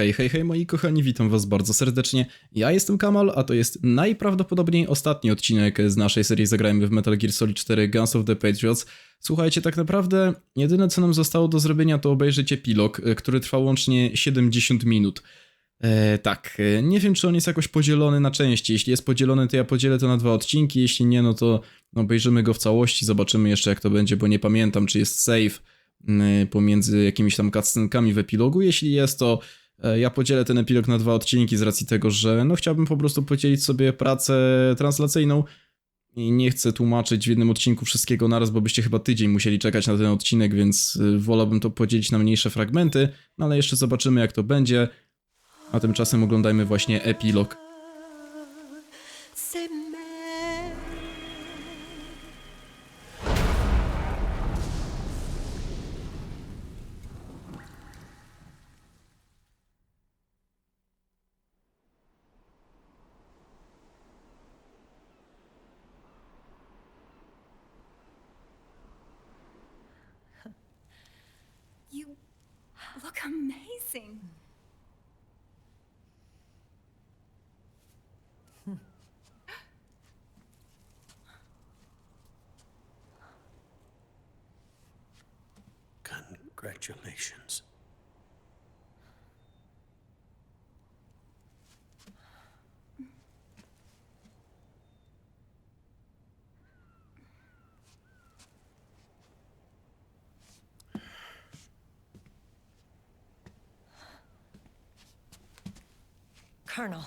Hej, hej, hej moi kochani, witam was bardzo serdecznie. Ja jestem KaMaL, a to jest najprawdopodobniej ostatni odcinek z naszej serii Zagrajmy w Metal Gear Solid 4 Guns of the Patriots. Słuchajcie, tak naprawdę jedyne co nam zostało do zrobienia to obejrzeć epilog, który trwa łącznie 70 minut. Nie wiem czy on jest jakoś podzielony na części, jeśli jest podzielony to ja podzielę to na 2 odcinki, jeśli nie no to obejrzymy go w całości, zobaczymy jeszcze jak to będzie, bo nie pamiętam czy jest save pomiędzy jakimiś tam cutscenkami w epilogu, jeśli jest to ja podzielę ten epilog na 2 odcinki z racji tego, że no chciałbym po prostu podzielić sobie pracę translacyjną i nie chcę tłumaczyć w jednym odcinku wszystkiego naraz, bo byście chyba tydzień musieli czekać na ten odcinek, więc wolałbym to podzielić na mniejsze fragmenty, no ale jeszcze zobaczymy jak to będzie, a tymczasem oglądajmy właśnie epilog. You look amazing. Congratulations. Colonel.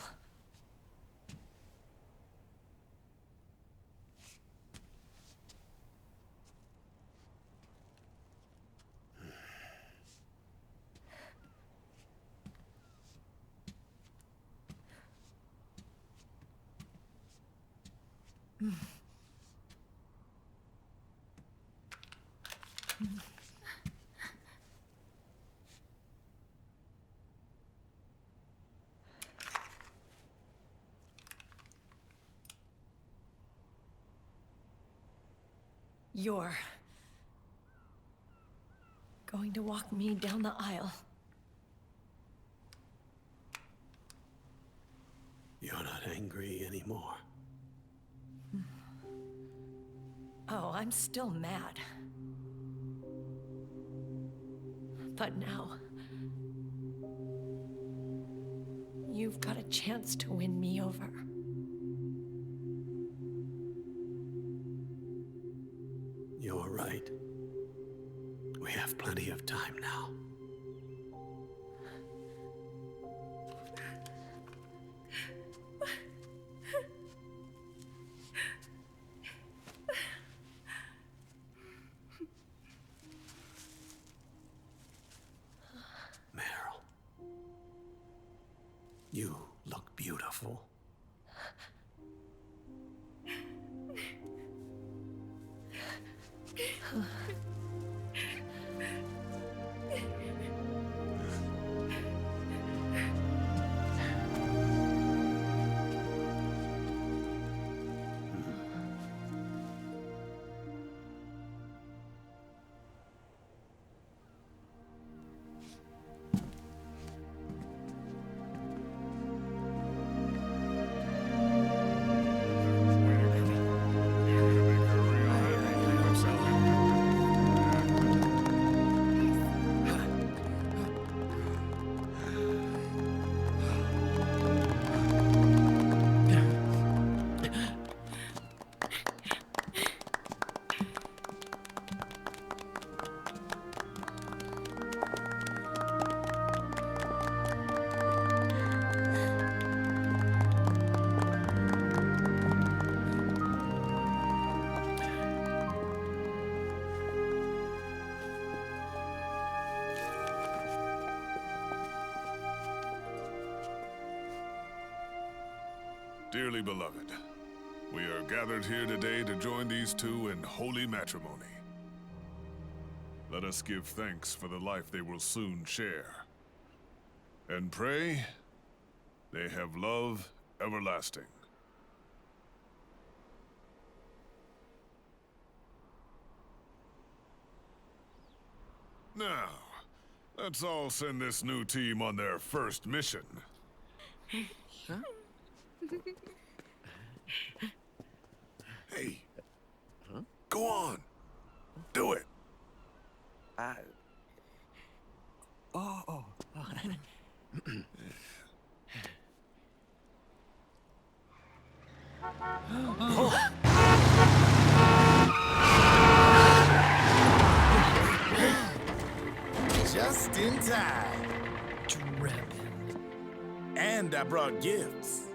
You're going to walk me down the aisle. You're not angry anymore. Oh, I'm still mad. But now, you've got a chance to win me over. You're right. We have plenty of time now. Meryl, you look beautiful. Dearly beloved, we are gathered here today to join these two in holy matrimony. Let us give thanks for the life they will soon share, and pray they have love everlasting. Now, Let's all send this new team on their first mission. Hey. Go on. Do it. Just in time. Drebin. And I brought gifts.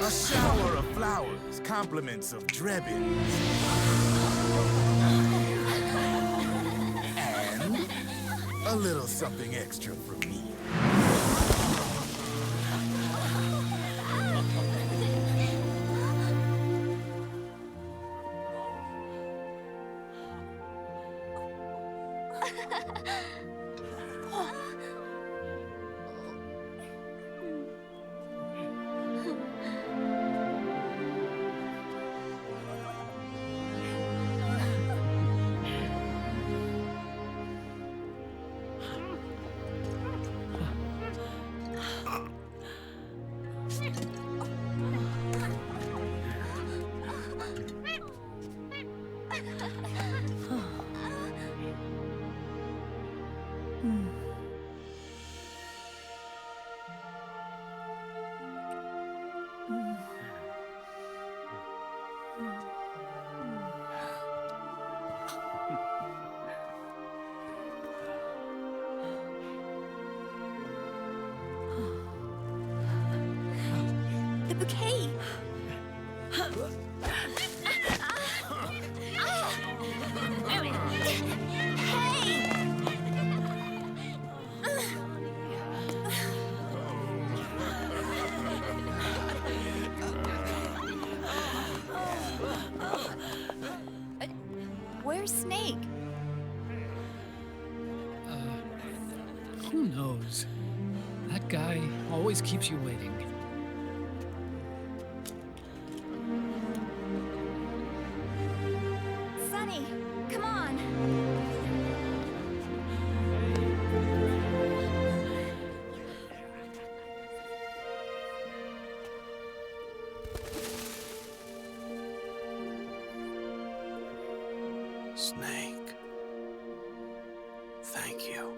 A shower of flowers, compliments of Drebin. And a little something extra from me. The bouquet. Where's Snake? Who knows? That guy always keeps you waiting. Sunny, come on. Snake. Thank you.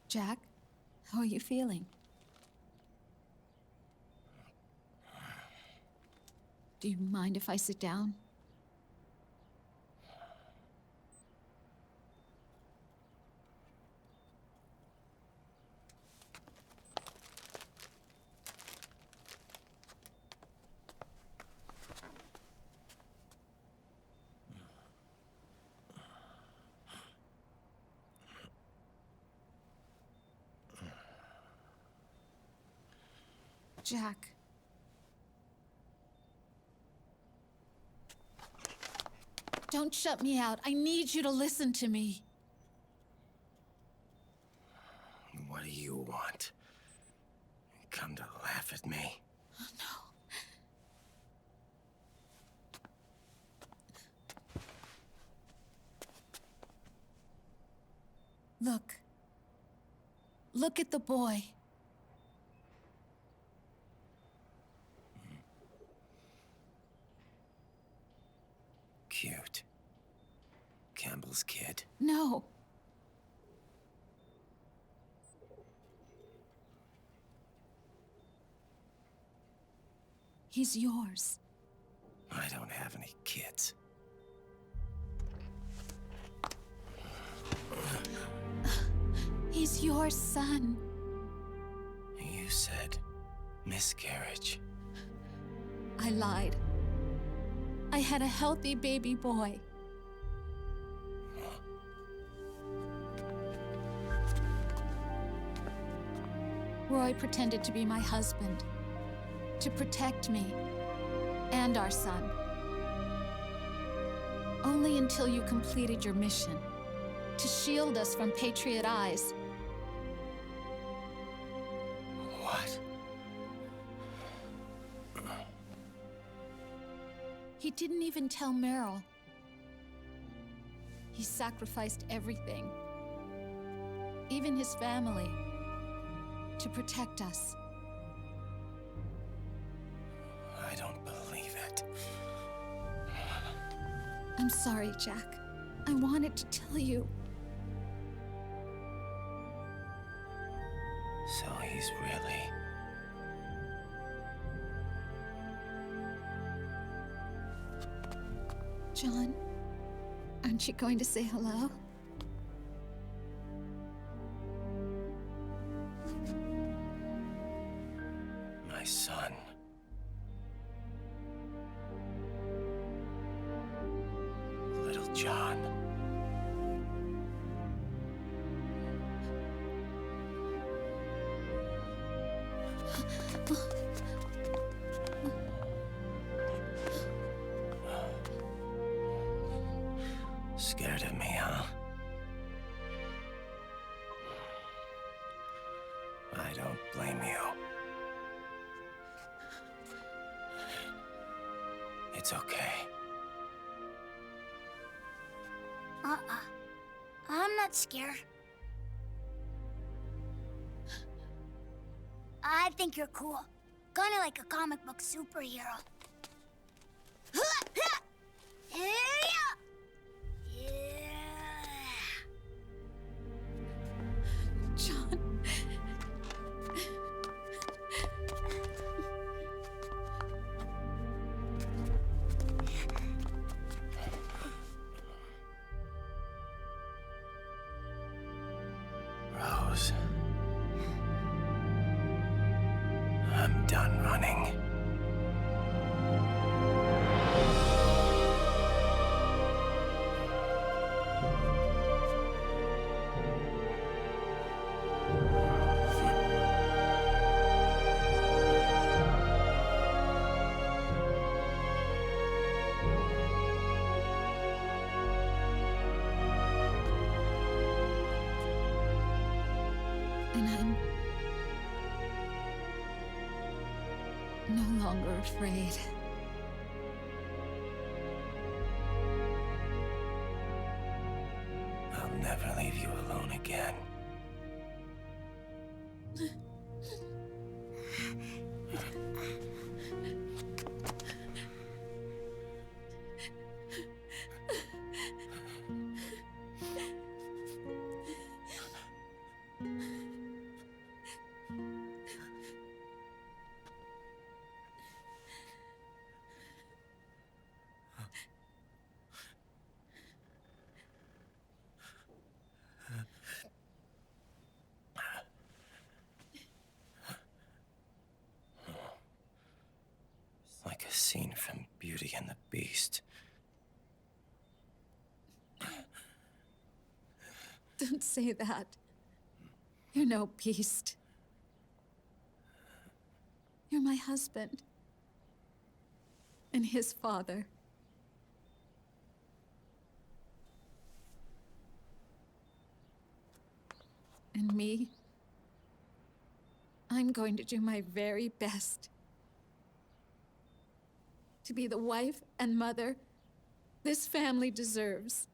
Jack, how are you feeling? Do you mind if I sit down? Jack. Don't shut me out. I need you to listen to me. What do you want? Come to laugh at me? Look. Look at the boy. Cute. Bill's kid. No. He's yours. I don't have any kids. He's your son. You said miscarriage. I lied. I had a healthy baby boy. Roy pretended to be my husband, to protect me and our son. Only until you completed your mission, to shield us from Patriot eyes. What? He didn't even tell Meryl. He sacrificed everything, even his family, to protect us. I don't believe it. I'm sorry, Jack. I wanted to tell you. So he's really... John, aren't you going to say hello? my son. Little John. Scared of me, huh? I don't blame you. It's okay. I'm not scared. I think you're cool. Kinda like a comic book superhero. John. Rose. I'm done running. And I'm no longer afraid. I'll never leave you alone again. Like a scene from Beauty and the Beast. Don't say that. You're no beast. You're my husband. And his father. And me, I'm going to do my very best to be the wife and mother this family deserves.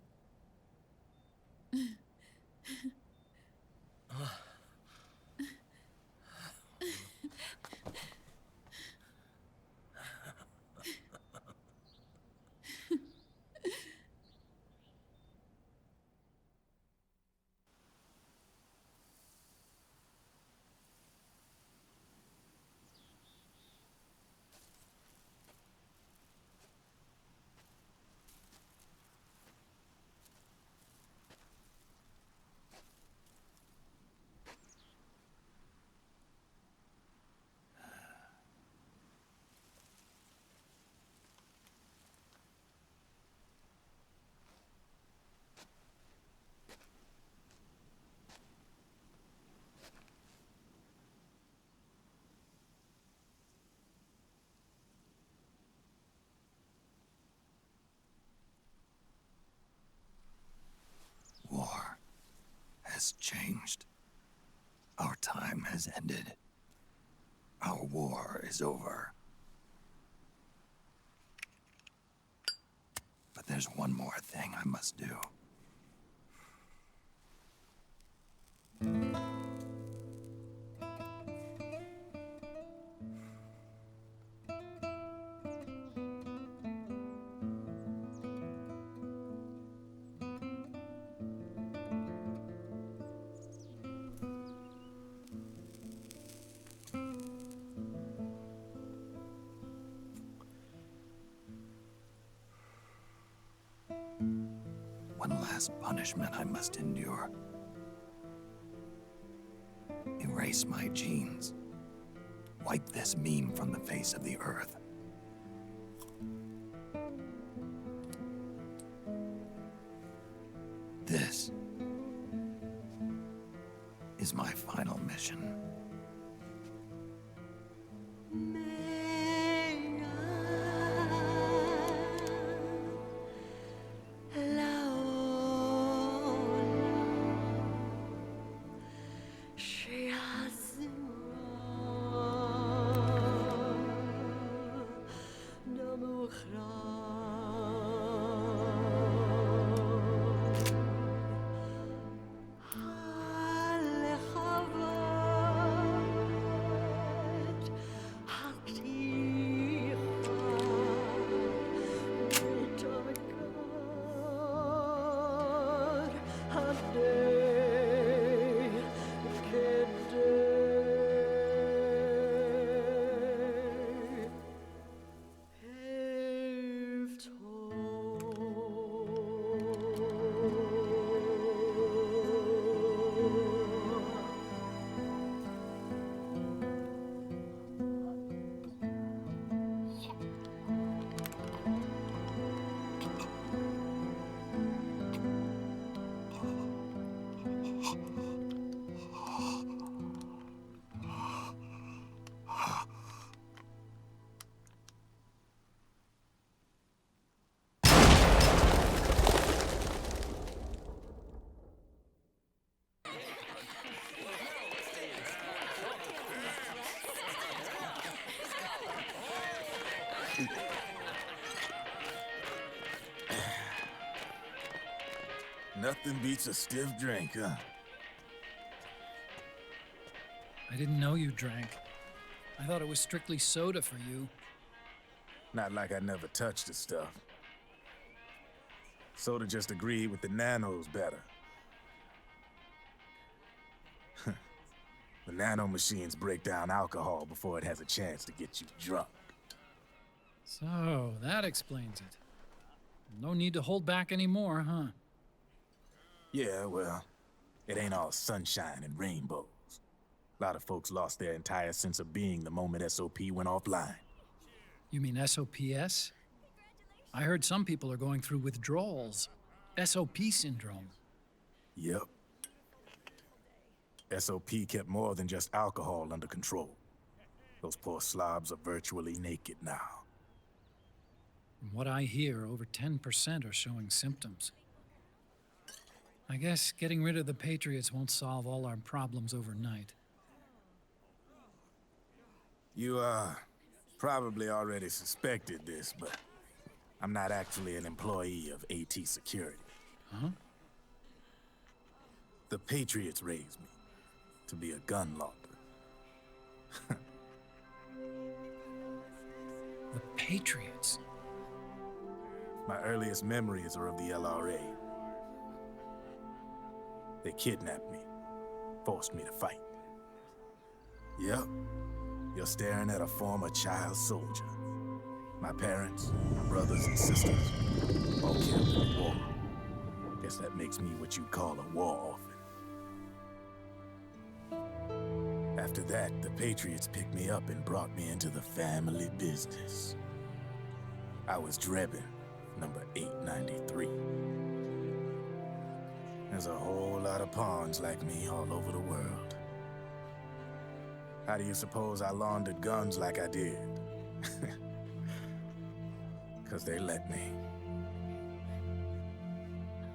has changed. Our time has ended. Our war is over. But there's one more thing I must do. One last punishment I must endure. Erase my genes. Wipe this meme from the face of the earth. This is my final mission. Nothing beats a stiff drink, huh? I didn't know you drank. I thought it was strictly soda for you. Not like I never touched the stuff. Soda just agreed with the nanos better. The nano machines break down alcohol before it has a chance to get you drunk. So, that explains it. No need to hold back anymore, huh? Yeah, well, it ain't all sunshine and rainbows. A lot of folks lost their entire sense of being the moment SOP went offline. You mean SOPS? I heard some people are going through withdrawals. SOP syndrome. Yep. SOP kept more than just alcohol under control. Those poor slobs are virtually naked now. From what I hear, over 10% are showing symptoms. I guess getting rid of the Patriots won't solve all our problems overnight. You, probably already suspected this, but I'm not actually an employee of AT Security. Huh? The Patriots raised me to be a gun launder. The Patriots? My earliest memories are of the LRA. They kidnapped me, forced me to fight. Yep, you're staring at a former child soldier. My parents, my brothers and sisters, all killed in the war. Guess that makes me what you'd call a war orphan. After that, the Patriots picked me up and brought me into the family business. I was Drebin, number 893. There's a whole lot of pawns like me all over the world. How do you suppose I laundered guns like I did? 'Cause they let me.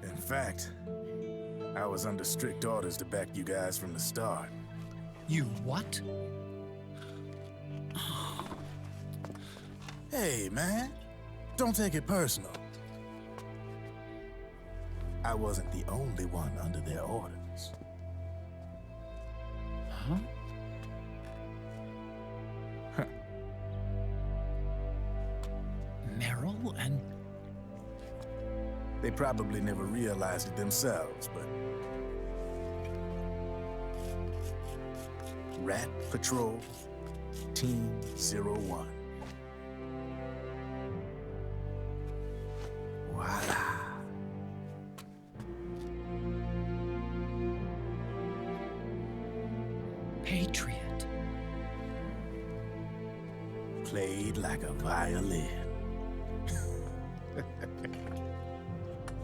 In fact, I was under strict orders to back you guys from the start. You what? Hey, man. Don't take it personal. I wasn't the only one under their orders. Huh? Meryl and... They probably never realized it themselves, but... Rat Patrol, Team 01. Voila. Patriot. Played like a violin.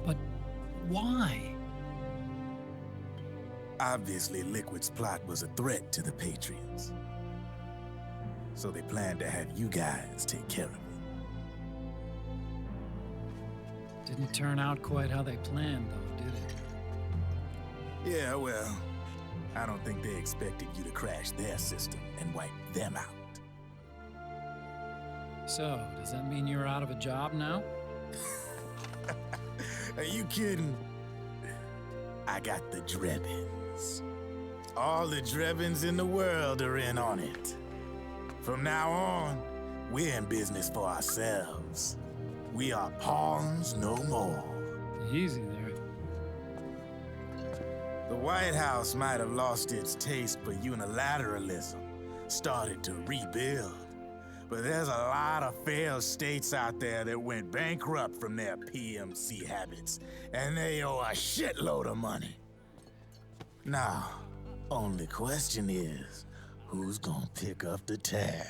But why? Obviously, Liquid's plot was a threat to the Patriots. So they planned to have you guys take care of it. Didn't turn out quite how they planned, though, did it? Yeah, well, I don't think they expected you to crash their system and wipe them out. So, does that mean you're out of a job now? Are you kidding? I got the Drebins. All the Drebins in the world are in on it. From now on, we're in business for ourselves. We are pawns no more. Easy there. The White House might have lost its taste for unilateralism, started to rebuild. But there's a lot of failed states out there that went bankrupt from their PMC habits, and they owe a shitload of money. Now, only question is, who's gonna pick up the tab?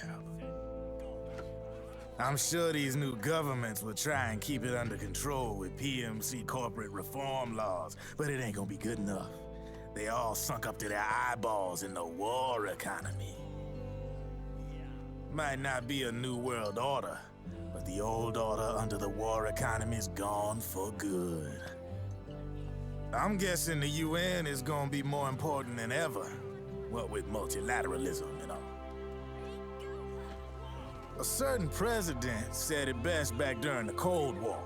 I'm sure these new governments will try and keep it under control with PMC corporate reform laws, but it ain't gonna be good enough. They all sunk up to their eyeballs in the war economy. Might not be a new world order, but the old order under the war economy's gone for good. I'm guessing the UN is gonna be more important than ever, what with multilateralism and all. A certain president said it best back during the Cold War.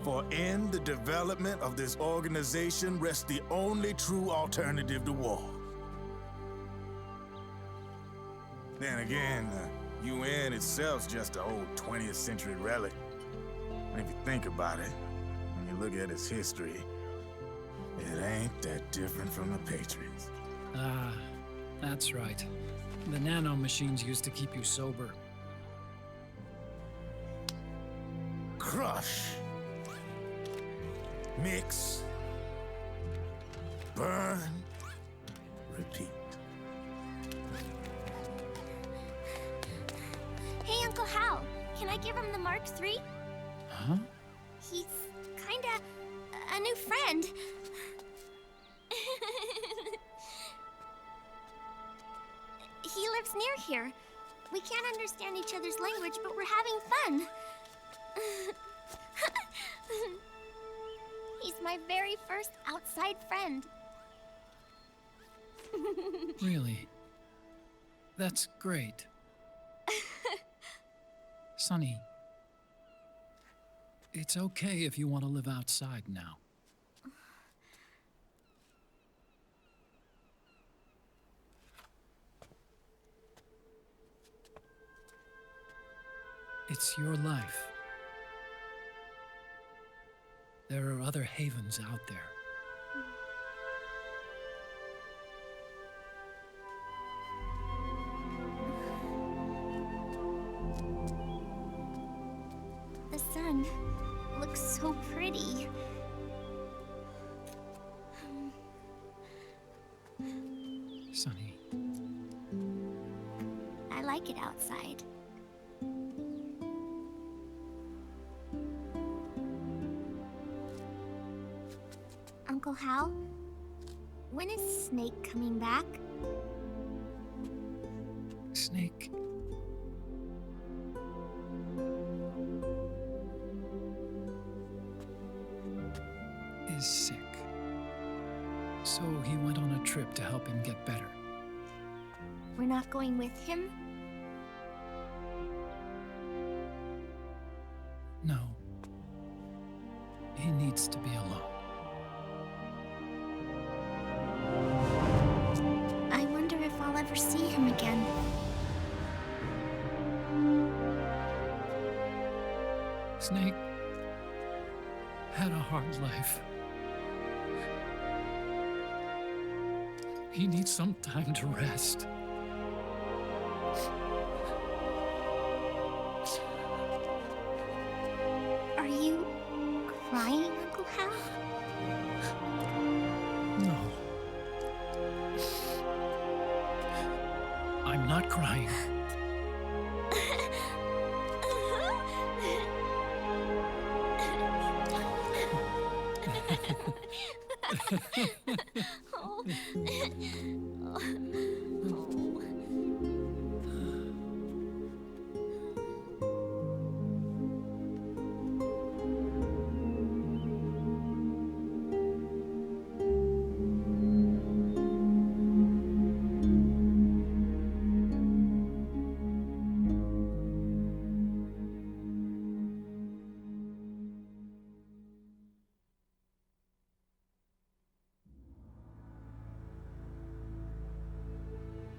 For in the development of this organization rests the only true alternative to war. Then again, the UN itself's just an old 20th century relic. And if you think about it, when you look at its history, it ain't that different from the Patriots. Ah, that's right. The nano machines used to keep you sober. Crush. Mix. Burn. Repeat. Hey, Uncle Hal, can I give him the Mark III? Huh? He's kinda a new friend. He lives near here. We can't understand each other's language, but we're having fun. He's my very first outside friend. Really? That's great. Sonny, it's okay if you want to live outside now. It's your life. There are other havens out there. The sun looks so pretty. Sonny, I like it outside. Uncle Hal, when is Snake coming back? Snake. Is sick. on a trip to help him get better. We're not going with him? No. He needs to be alone. I wonder if I'll ever see him again. Snake had a hard life. He needs some time to rest. Are you crying, Uncle Hal? No. I'm not crying.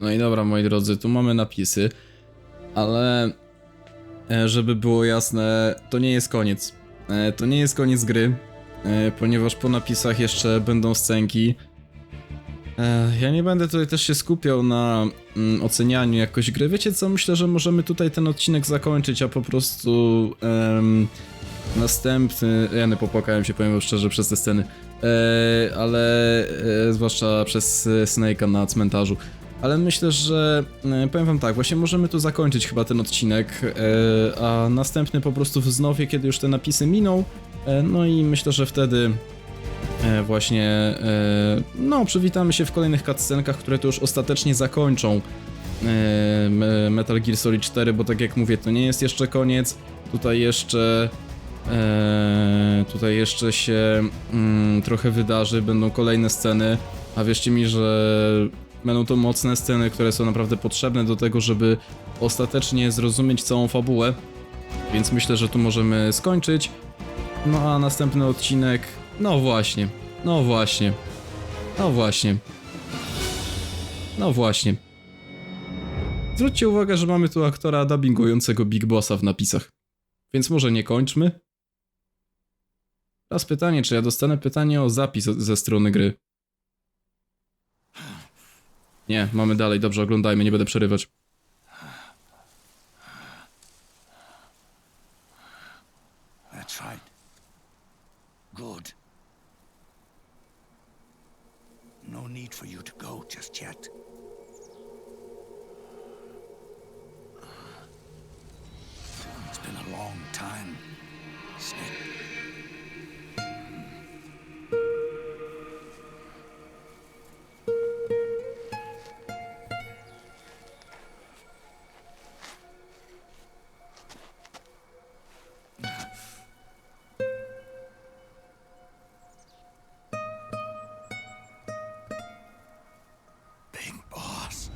No i dobra, moi drodzy, tu mamy napisy, ale żeby było jasne, to nie jest koniec. To nie jest koniec gry, ponieważ po napisach jeszcze będą scenki. Ja nie będę tutaj też się skupiał na ocenianiu jakoś gry. Wiecie co, myślę, że możemy tutaj ten odcinek zakończyć, a po prostu następny... Ja nie popłakałem się, powiem wam szczerze, przez te sceny, ale zwłaszcza przez Snake'a na cmentarzu. Ale myślę, że powiem wam tak, właśnie możemy tu zakończyć chyba ten odcinek, a następny po prostu wznowię, kiedy już te napisy miną. No i myślę, że wtedy właśnie no przywitamy się w kolejnych cutscenkach, które to już ostatecznie zakończą Metal Gear Solid 4, bo tak jak mówię, to nie jest jeszcze koniec. Tutaj jeszcze się trochę wydarzy, będą kolejne sceny, a wierzcie mi, że będą to mocne sceny, które są naprawdę potrzebne do tego, żeby ostatecznie zrozumieć całą fabułę. Więc myślę, że tu możemy skończyć. No a następny odcinek... No właśnie. Zwróćcie uwagę, że mamy tu aktora dubbingującego Big Bossa w napisach. Więc może nie kończmy? Teraz pytanie, czy ja dostanę pytanie o zapis ze strony gry? Nie, mamy dalej, dobrze, oglądajmy, nie będę przerywać. That's right. Good. No need for you to go just yet. It's been a long time, Snake. Big boss.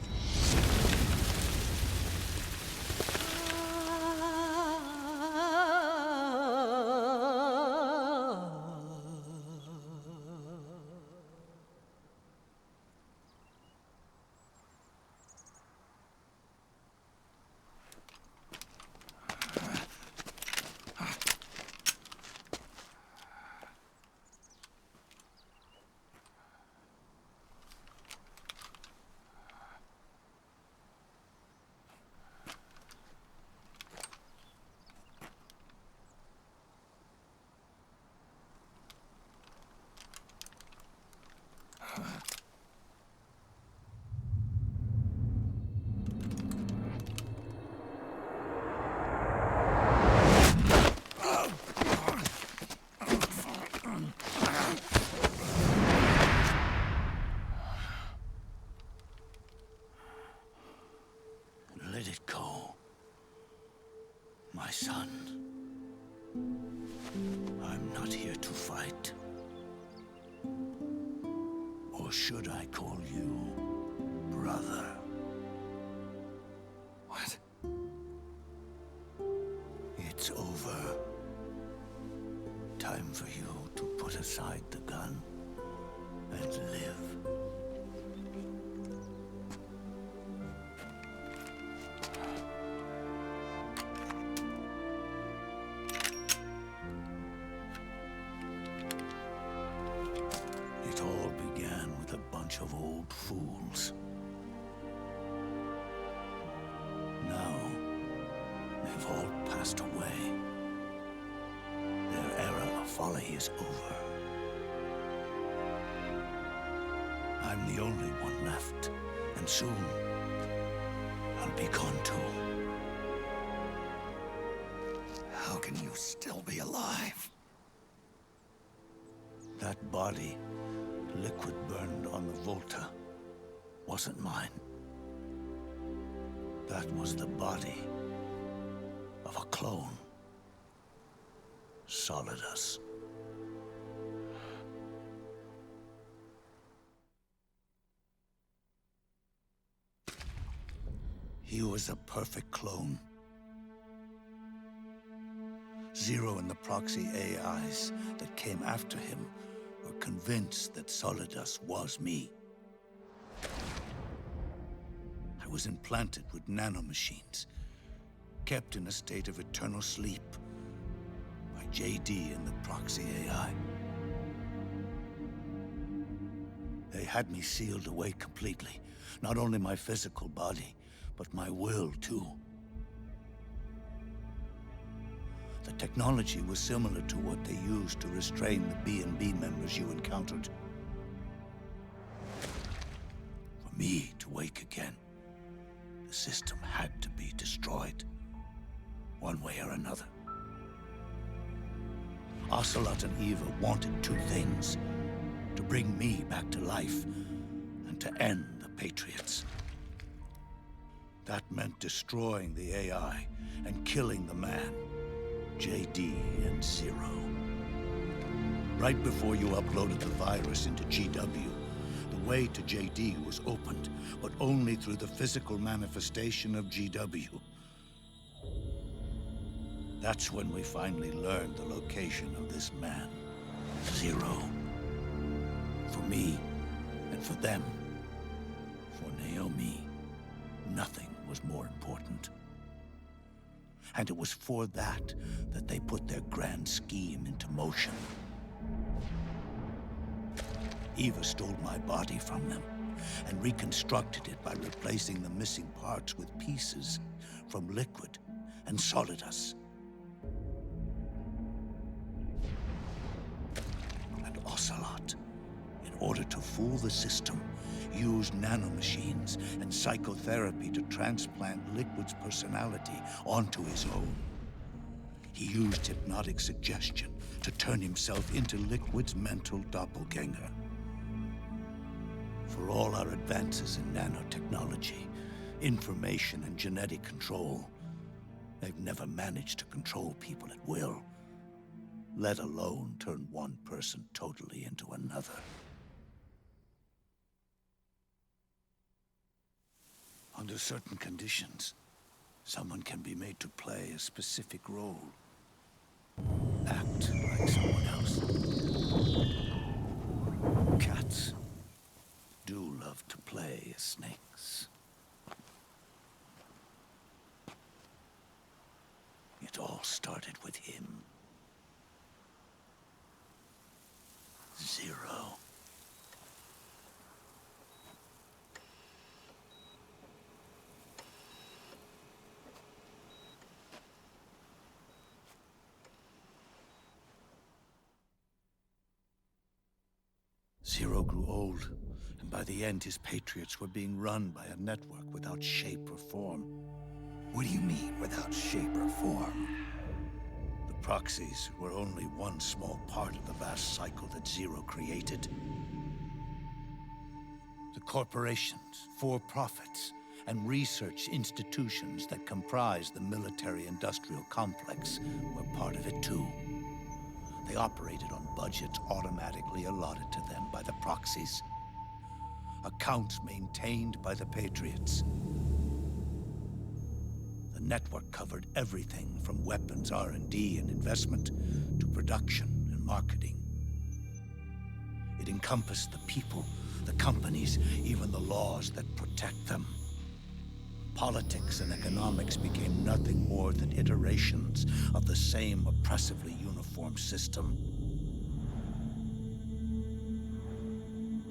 Let it go, my son. I'm not here to fight or Or should I call you brother? What? It's over. Time for you to put aside the gun and live. It all began with a bunch of old fools. Now, they've all passed away. Their era of folly is over. I'm the only one left, and soon I'll be gone too. How can you still be alive? That body, liquid burned on the Volta, wasn't mine. That was the body of a clone. Solidus. He was a perfect clone. Zero and the proxy AIs that came after him were convinced that Solidus was me. I was implanted with nanomachines, kept in a state of eternal sleep by JD and the proxy AI. They had me sealed away completely, not only my physical body, but my will too. The technology was similar to what they used to restrain the B&B members you encountered. For me to wake again, the system had to be destroyed, one way or another. Ocelot and Eva wanted two things: to bring me back to life and to end the Patriots. That meant destroying the AI and killing the man, JD and Zero. Right before you uploaded the virus into GW, the way to JD was opened, but only through the physical manifestation of GW. That's when we finally learned the location of this man, Zero. For me, and for them, for Naomi, nothing was more important. And it was for that they put their grand scheme into motion. Eva stole my body from them and reconstructed it by replacing the missing parts with pieces from Liquid and Solidus. And Ocelot, in order to fool the system, used nanomachines and psychotherapy to transplant Liquid's personality onto his own. He used hypnotic suggestion to turn himself into Liquid's mental doppelganger. For all our advances in nanotechnology, information and genetic control, they've never managed to control people at will, let alone turn one person totally into another. Under certain conditions, someone can be made to play a specific role. Act like someone else. Cats do love to play as snakes. It all started with him. Zero. Zero grew old, and by the end his Patriots were being run by a network without shape or form. What do you mean, without shape or form? The proxies were only one small part of the vast cycle that Zero created. The corporations, for-profits, and research institutions that comprise the military-industrial complex were part of it too. They operated on budgets automatically allotted to them by the proxies. accounts maintained by the Patriots. The network covered everything from weapons R&D and investment to production and marketing. It encompassed the people, the companies, even the laws that protect them. Politics and economics became nothing more than iterations of the same oppressively uniform system.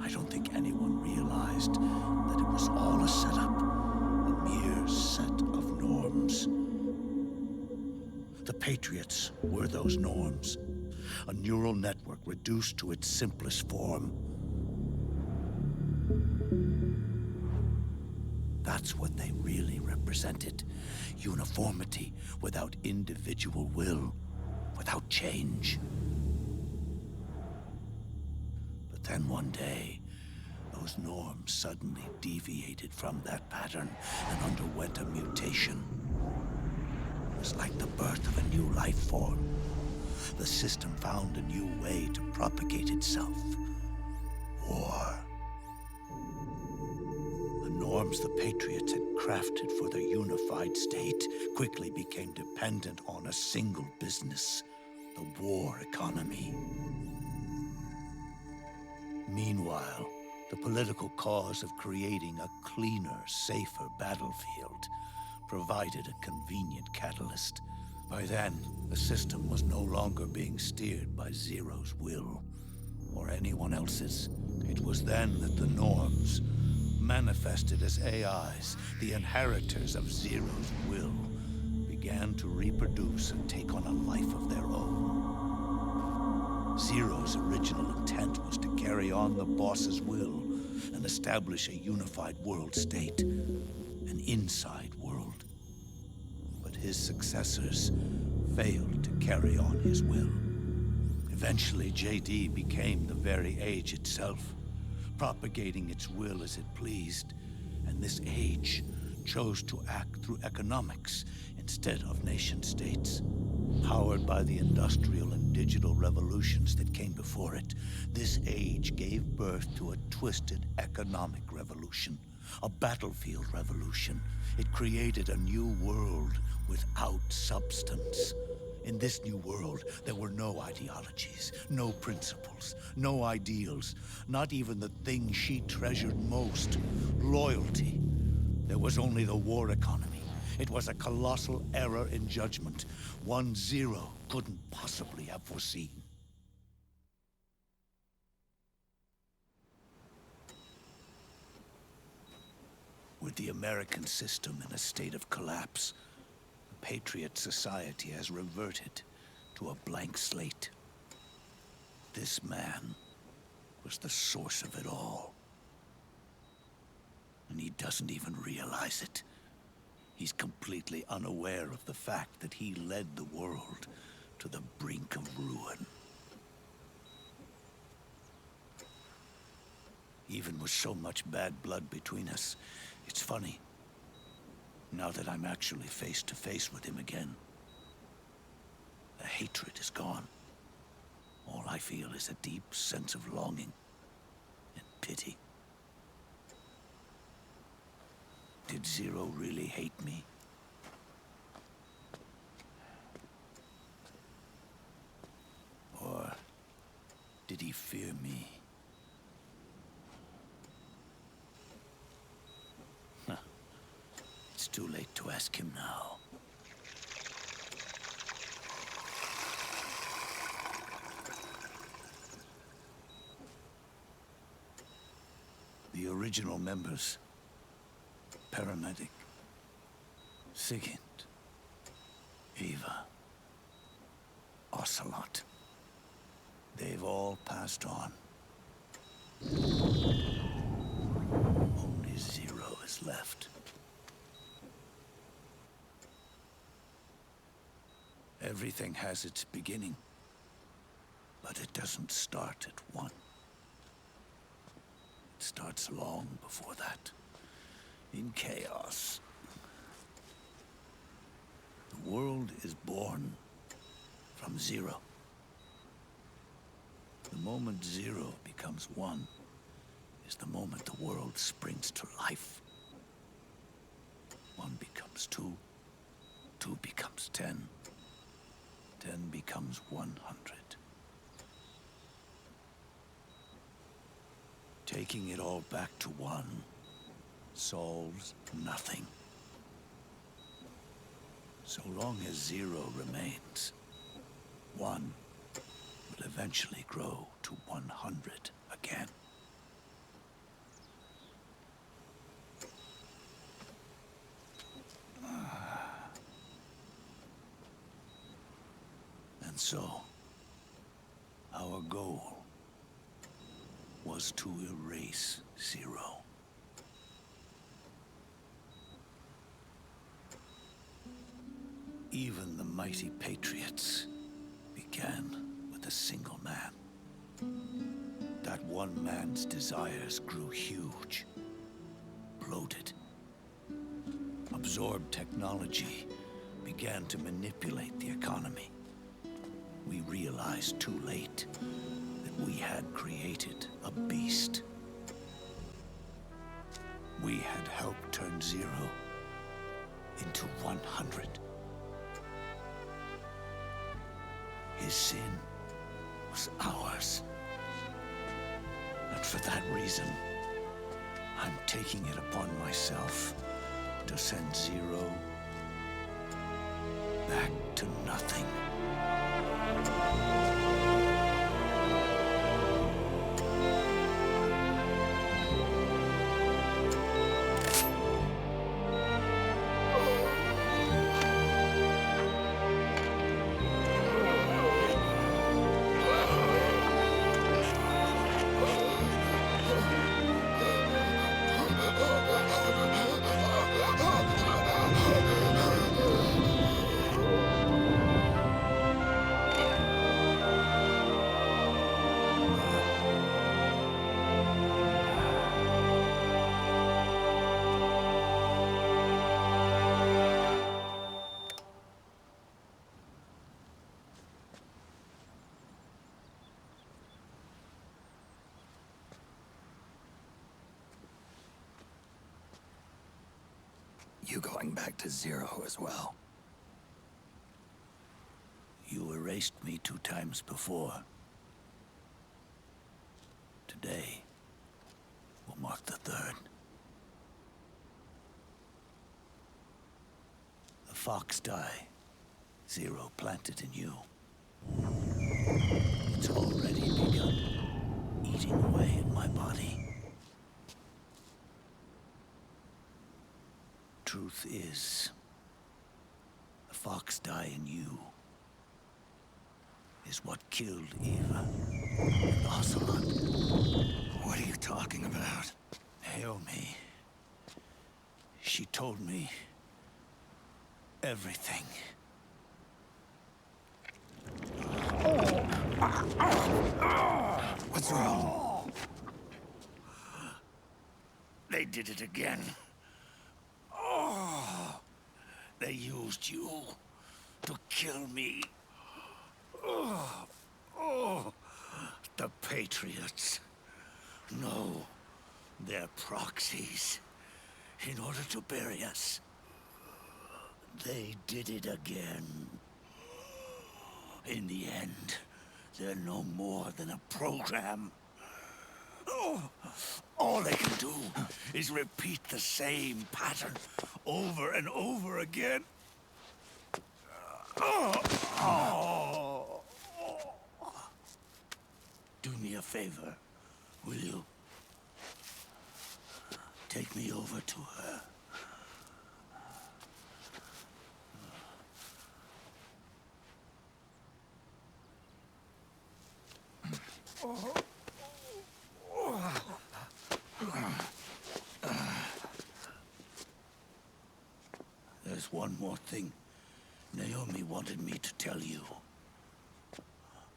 I don't think anyone realized that it was all a setup, a mere set of norms. The Patriots were those norms, a neural network reduced to its simplest form. That's what they really represented. Uniformity without individual will, without change. But then one day, those norms suddenly deviated from that pattern and underwent a mutation. It was like the birth of a new life form. The system found a new way to propagate itself. War. The norms the Patriots had crafted for their unified state quickly became dependent on a single business, the war economy. Meanwhile, the political cause of creating a cleaner, safer battlefield provided a convenient catalyst. By then, the system was no longer being steered by Zero's will, or anyone else's. It was then that the norms, manifested as AIs, the inheritors of Zero's will, began to reproduce and take on a life of their own. Zero's original intent was to carry on the boss's will and establish a unified world state, an inside world. But his successors failed to carry on his will. Eventually, JD became the very age itself, propagating its will as it pleased, and this age chose to act through economics instead of nation-states. Powered by the industrial and digital revolutions that came before it, this age gave birth to a twisted economic revolution, a battlefield revolution. It created a new world without substance. In this new world, there were no ideologies, no principles, no ideals, not even the thing she treasured most, loyalty. There was only the war economy. It was a colossal error in judgment, one Zero couldn't possibly have foreseen. With the American system in a state of collapse, the Patriot society has reverted to a blank slate. This man was the source of it all. And he doesn't even realize it. He's completely unaware of the fact that he led the world to the brink of ruin. Even with so much bad blood between us, it's funny. Now that I'm actually face to face with him again, the hatred is gone. All I feel is a deep sense of longing and pity. Did Zero really hate me? Or did he fear me? Huh. It's too late to ask him now. The original members, Paramedic, Sigint, Eva, Ocelot. They've all passed on. Only Zero is left. Everything has its beginning, but it doesn't start at one. It starts long before that. In chaos. The world is born from Zero. The moment Zero becomes one, is the moment the world springs to life. 1 becomes 2, 2 becomes 10, 10 becomes 100. Taking it all back to 1 solves nothing. So long as 0 remains, 1 will eventually grow to 100 again. And so, our goal was to erase 0. Even the mighty Patriots began with a single man. That one man's desires grew huge, bloated, absorbed technology, began to manipulate the economy. We realized too late that we had created a beast. We had helped turn 0 into 100. His sin was ours. And for that reason, I'm taking it upon myself to send 0 back to nothing. You going back to 0 as well? You erased me 2 times before. Today will mark the 3rd. The fox die 0 planted in you. It's already begun eating away at my body. Truth is, the fox die in you is what killed Eva and Ocelot. What are you talking about? Naomi. She told me everything. What's wrong? They did it again. They used you to kill me. The Patriots. No, they're proxies. In order to bury us. They did it again. In the end, they're no more than a program. All they can do is repeat the same pattern over and over again. Do me a favor, will you? Take me over to her. There's one more thing Naomi wanted me to tell you.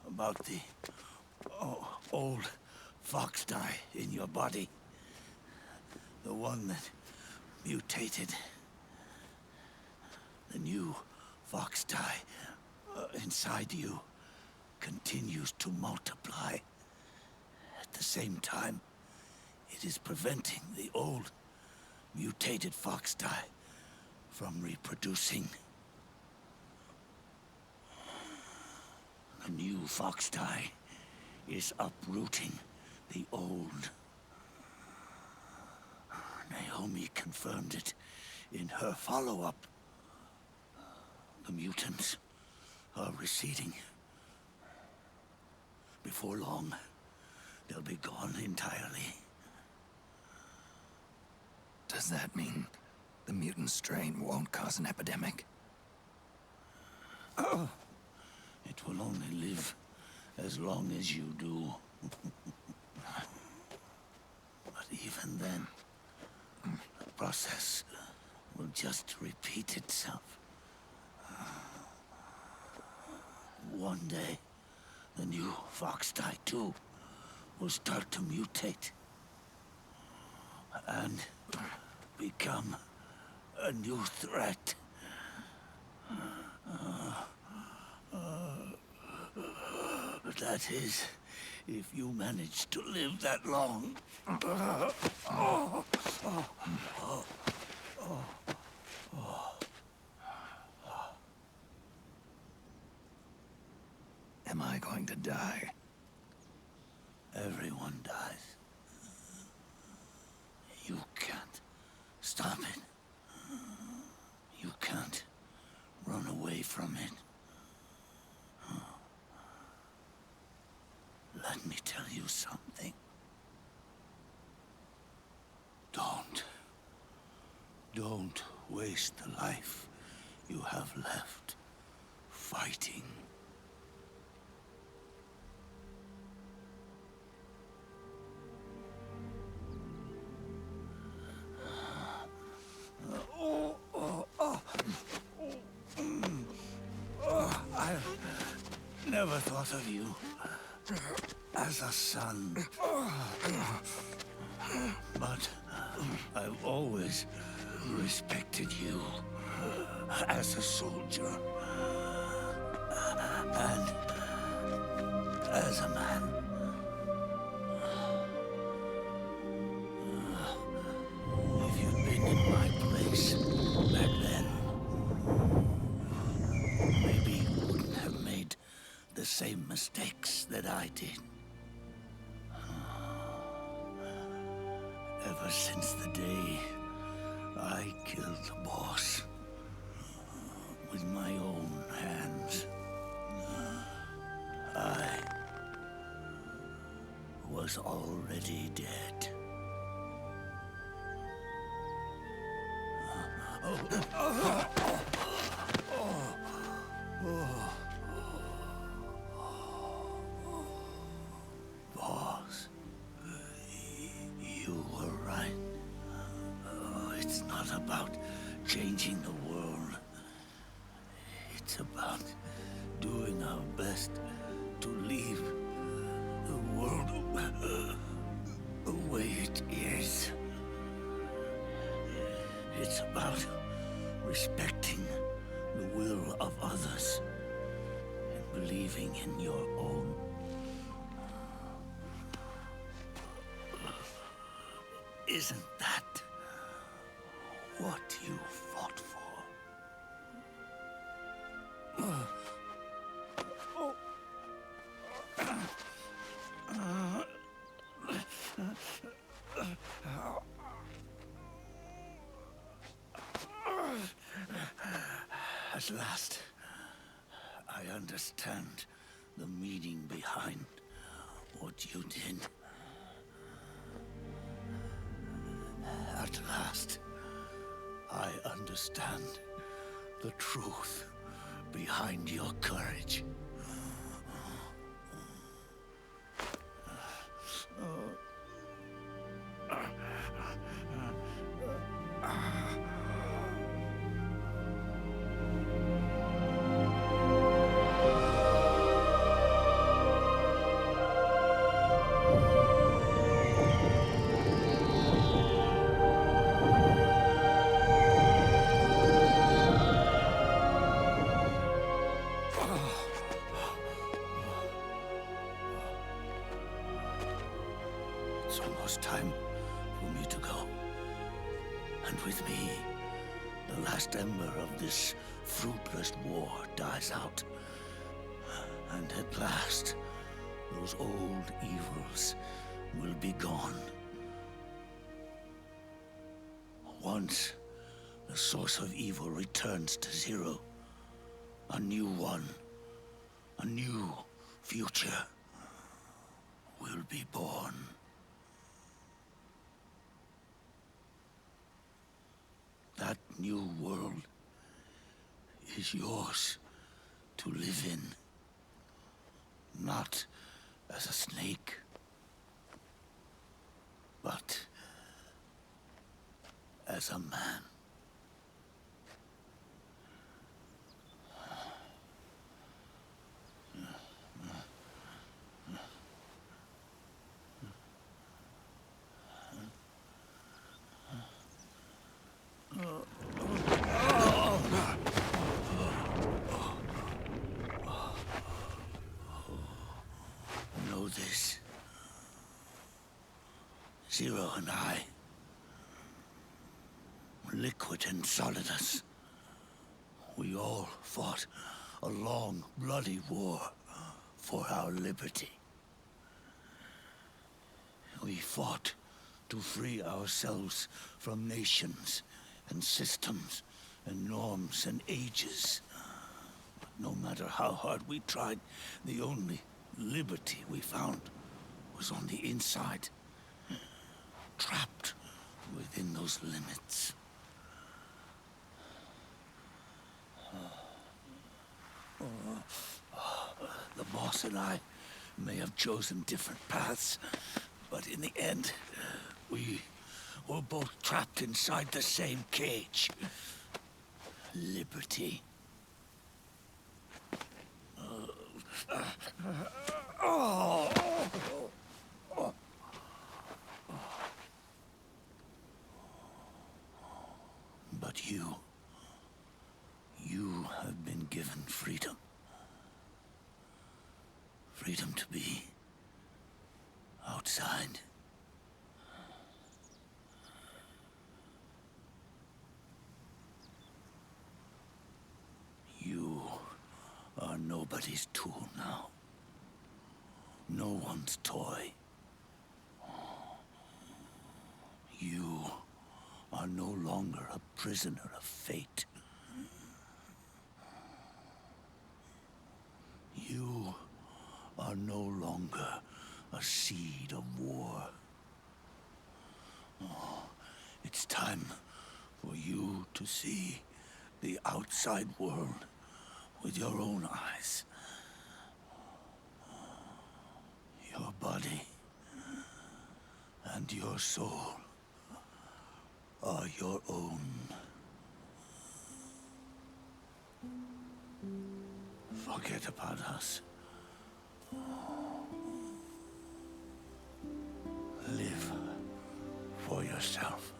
About the old fox die in your body. The one that mutated. The new fox die inside you continues to multiply. At the same time, It is preventing the old, mutated foxdie from reproducing. The new foxdie is uprooting the old. Naomi confirmed it in her follow-up. The mutants are receding. Before long, they'll be gone entirely. Does that mean the mutant strain won't cause an epidemic? It will only live as long as you do. But even then, the process will just repeat itself. One day, the new foxdie too will start to mutate and become a new threat. That is, if you manage to live that long. Am I going to die? Everyone dies. You can't stop it. You can't run away from it. Let me tell you something. Don't waste the life you have left fighting. I've never thought of you as a son. But I've always respected you as a soldier and as a man. If you'd been in my place back then, maybe you wouldn't have made the same mistakes that I did. Ever since the day I killed the boss with my own hands, I was already dead. Boss, you were right. It's not about changing the world. It's about doing our best to leave the world the way it is. It's about respecting the will of others and believing in your own. Isn't that what you fought for? At last, I understand the meaning behind what you did. At last, I understand the truth behind your courage. It's almost time with me, the last ember of this fruitless war dies out. And at last, those old evils will be gone. Once the source of evil returns to zero, a new one, a new future will be born. That new world is yours to live in, not as a snake, but as a man. Know this. Zero and I, liquid and solidus, we all fought a long, bloody war for our liberty. We fought to free ourselves from nations and systems and norms and ages. But no matter how hard we tried, the only liberty we found was on the inside, trapped within those limits. The boss and I may have chosen different paths, but in the end, we were both trapped inside the same cage. Liberty. But you have been given freedom. Freedom to be outside. You are nobody's tool now. No one's toy. You are no longer a prisoner of fate. You are no longer a seed of war. It's time for you to see the outside world with your own eyes. Your body and your soul are your own. Forget about us. Live for yourself.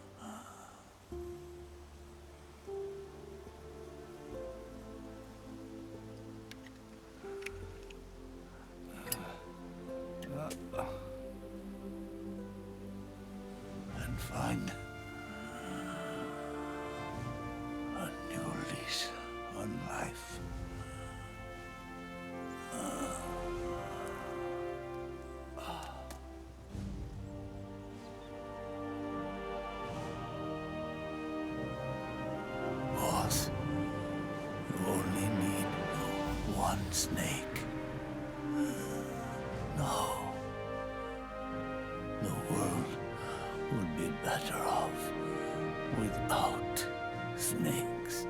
And find a new lease on life. Boss, you only need one snake. No. The world would be better off without snakes.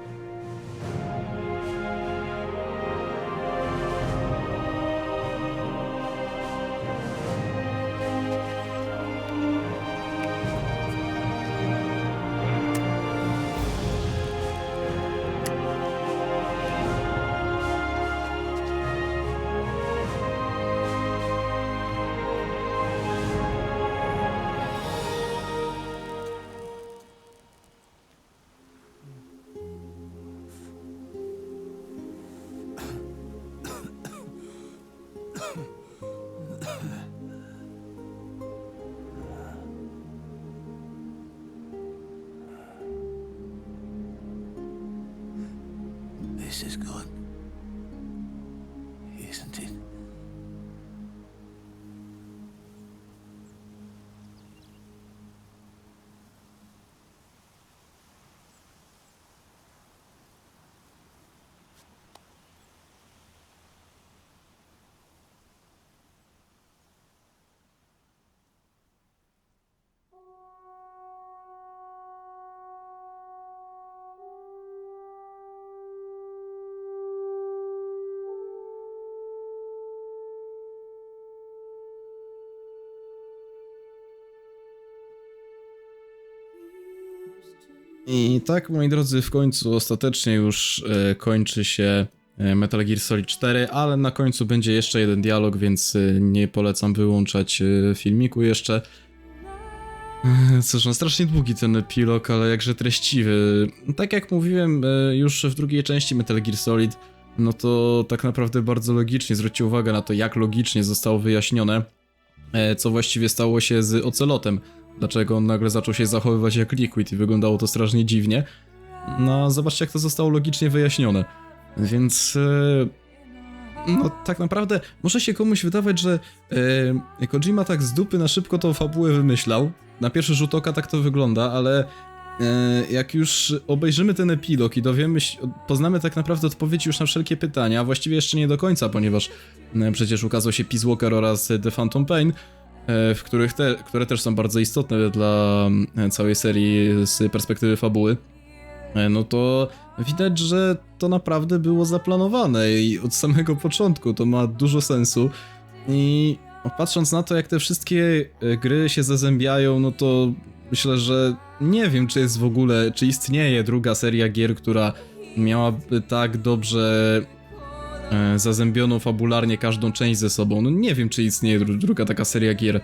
This is good. Isn't it? I tak, moi drodzy, w końcu ostatecznie już kończy się Metal Gear Solid 4, ale na końcu będzie jeszcze jeden dialog, więc nie polecam wyłączać filmiku jeszcze. Cóż, no strasznie długi ten epilog, ale jakże treściwy. Tak jak mówiłem już w drugiej części Metal Gear Solid, no to tak naprawdę bardzo logicznie, zwróćcie uwagę na to, jak logicznie zostało wyjaśnione, co właściwie stało się z Ocelotem. Dlaczego on nagle zaczął się zachowywać jak Liquid i wyglądało to strasznie dziwnie. No, zobaczcie, jak to zostało logicznie wyjaśnione. Więc... no, tak naprawdę może się komuś wydawać, że Kojima tak z dupy na szybko tą fabułę wymyślał. Na pierwszy rzut oka tak to wygląda, ale jak już obejrzymy ten epilog i poznamy tak naprawdę odpowiedzi już na wszelkie pytania, a właściwie jeszcze nie do końca, ponieważ przecież ukazał się Peace Walker oraz The Phantom Pain, które też są bardzo istotne dla całej serii z perspektywy fabuły, no to widać, że to naprawdę było zaplanowane i od samego początku to ma dużo sensu i patrząc na to, jak te wszystkie gry się zazębiają, no to myślę, że nie wiem, czy jest w ogóle, czy istnieje druga seria gier, która miałaby tak dobrze zazębioną fabularnie każdą część ze sobą. No nie wiem, czy istnieje druga taka seria gier.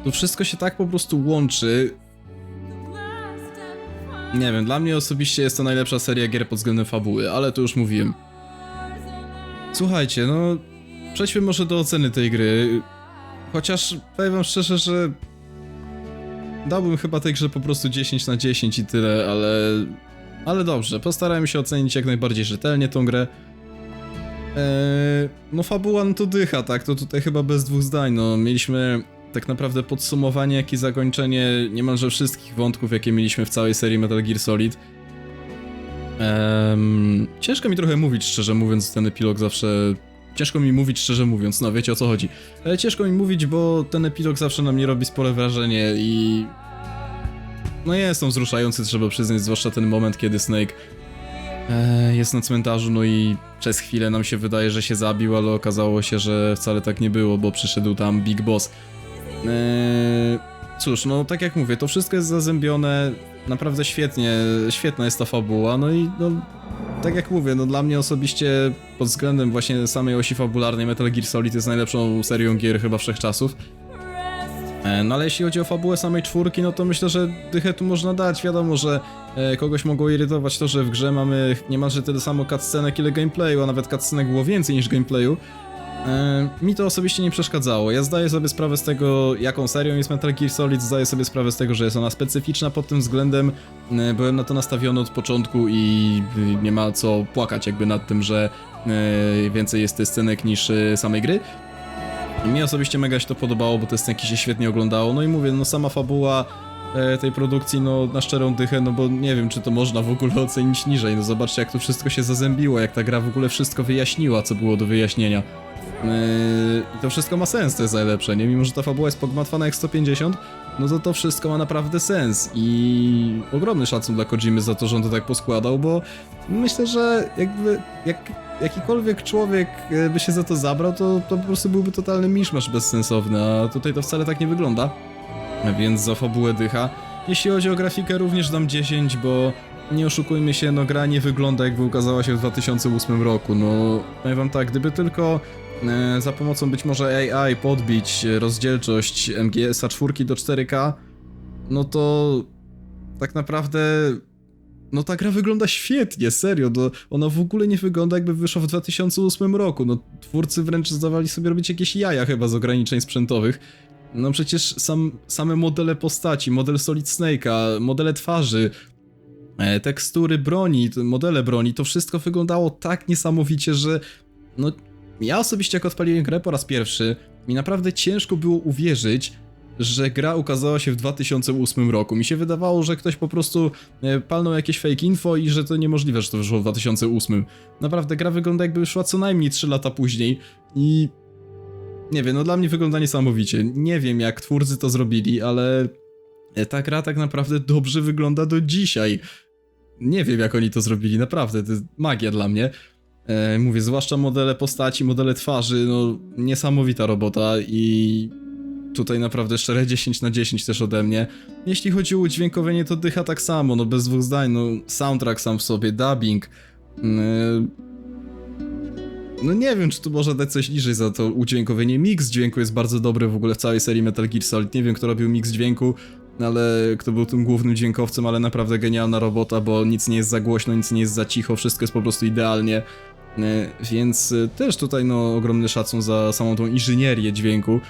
To wszystko się tak po prostu łączy. Nie wiem, dla mnie osobiście jest to najlepsza seria gier pod względem fabuły, ale to już mówiłem. Słuchajcie, no przejdźmy może do oceny tej gry. Chociaż powiem wam szczerze, że dałbym chyba tej grze po prostu 10 na 10 i tyle, ale dobrze, postarałem się ocenić jak najbardziej rzetelnie tą grę. No fabuła no to dycha, tak, to tutaj chyba bez dwóch zdań, no mieliśmy tak naprawdę podsumowanie, jak i zakończenie niemalże wszystkich wątków, jakie mieliśmy w całej serii Metal Gear Solid. Ciężko mi trochę mówić, szczerze mówiąc, ten epilog zawsze... Ciężko mi mówić, szczerze mówiąc, no wiecie o co chodzi. Ciężko mi mówić, bo ten epilog zawsze na mnie robi spore wrażenie i... No jest on wzruszający, trzeba przyznać, zwłaszcza ten moment, kiedy Snake jest na cmentarzu, no i przez chwilę nam się wydaje, że się zabił, ale okazało się, że wcale tak nie było, bo przyszedł tam Big Boss. Cóż, no tak jak mówię, to wszystko jest zazębione, naprawdę świetna jest ta fabuła, no i no, tak jak mówię, no dla mnie osobiście pod względem właśnie samej osi fabularnej Metal Gear Solid jest najlepszą serią gier chyba wszechczasów. No ale jeśli chodzi o fabułę samej czwórki, no to myślę, że dychę tu można dać. Wiadomo, że kogoś mogło irytować to, że w grze mamy niemalże tyle samo cutscenek, ile gameplayu, a nawet cutscenek było więcej niż gameplayu. Mi to osobiście nie przeszkadzało. Ja zdaję sobie sprawę z tego, jaką serią jest Metal Gear Solid, zdaję sobie sprawę z tego, że jest ona specyficzna pod tym względem. Byłem na to nastawiony od początku i nie ma co płakać jakby nad tym, że więcej jest tych scenek niż samej gry. Mi osobiście mega się to podobało, bo te scenki się świetnie oglądało, no i mówię, no sama fabuła tej produkcji, no na szczerą dychę, no bo nie wiem, czy to można w ogóle ocenić niżej, no zobaczcie, jak to wszystko się zazębiło, jak ta gra w ogóle wszystko wyjaśniła, co było do wyjaśnienia. I to wszystko ma sens, to jest najlepsze, nie? Mimo że ta fabuła jest pogmatwana jak 150, no to wszystko ma naprawdę sens i ogromny szacun dla Kojimy za to, że on to tak poskładał, bo myślę, że jakby, jakikolwiek człowiek by się za to zabrał, to po prostu byłby totalny miszmasz bezsensowny, a tutaj to wcale tak nie wygląda, więc za fabułę dycha. Jeśli chodzi o grafikę, również dam 10, bo nie oszukujmy się, no gra nie wygląda jakby ukazała się w 2008 roku, no powiem wam tak, gdyby tylko za pomocą być może AI podbić rozdzielczość MGS-a 4 do 4K, no to tak naprawdę no ta gra wygląda świetnie, serio, ona w ogóle nie wygląda jakby wyszła w 2008 roku, no twórcy wręcz zdawali sobie robić jakieś jaja chyba z ograniczeń sprzętowych. No przecież same modele postaci, model Solid Snake'a, modele twarzy, tekstury broni, modele broni, to wszystko wyglądało tak niesamowicie, że no ja osobiście jak odpaliłem grę po raz pierwszy, mi naprawdę ciężko było uwierzyć, że gra ukazała się w 2008 roku. Mi się wydawało, że ktoś po prostu palnął jakieś fake info i że to niemożliwe, że to wyszło w 2008. Naprawdę gra wygląda jakby wyszła co najmniej 3 lata później i nie wiem, no dla mnie wygląda niesamowicie. Nie wiem jak twórcy to zrobili, ale ta gra tak naprawdę dobrze wygląda do dzisiaj. Nie wiem jak oni to zrobili, naprawdę, to jest magia dla mnie. Mówię, zwłaszcza modele postaci, modele twarzy, no niesamowita robota i tutaj naprawdę szczere 10 na 10 też ode mnie. Jeśli chodzi o udźwiękowienie, to dycha tak samo, no bez dwóch zdań, no soundtrack sam w sobie, dubbing. No nie wiem, czy tu można dać coś niżej za to udźwiękowienie. Mix dźwięku jest bardzo dobry w ogóle w całej serii Metal Gear Solid. Nie wiem, kto robił mix dźwięku, ale kto był tym głównym dźwiękowcem, ale naprawdę genialna robota, bo nic nie jest za głośno, nic nie jest za cicho, wszystko jest po prostu idealnie. Więc też tutaj no ogromny szacun za samą tą inżynierię dźwięku.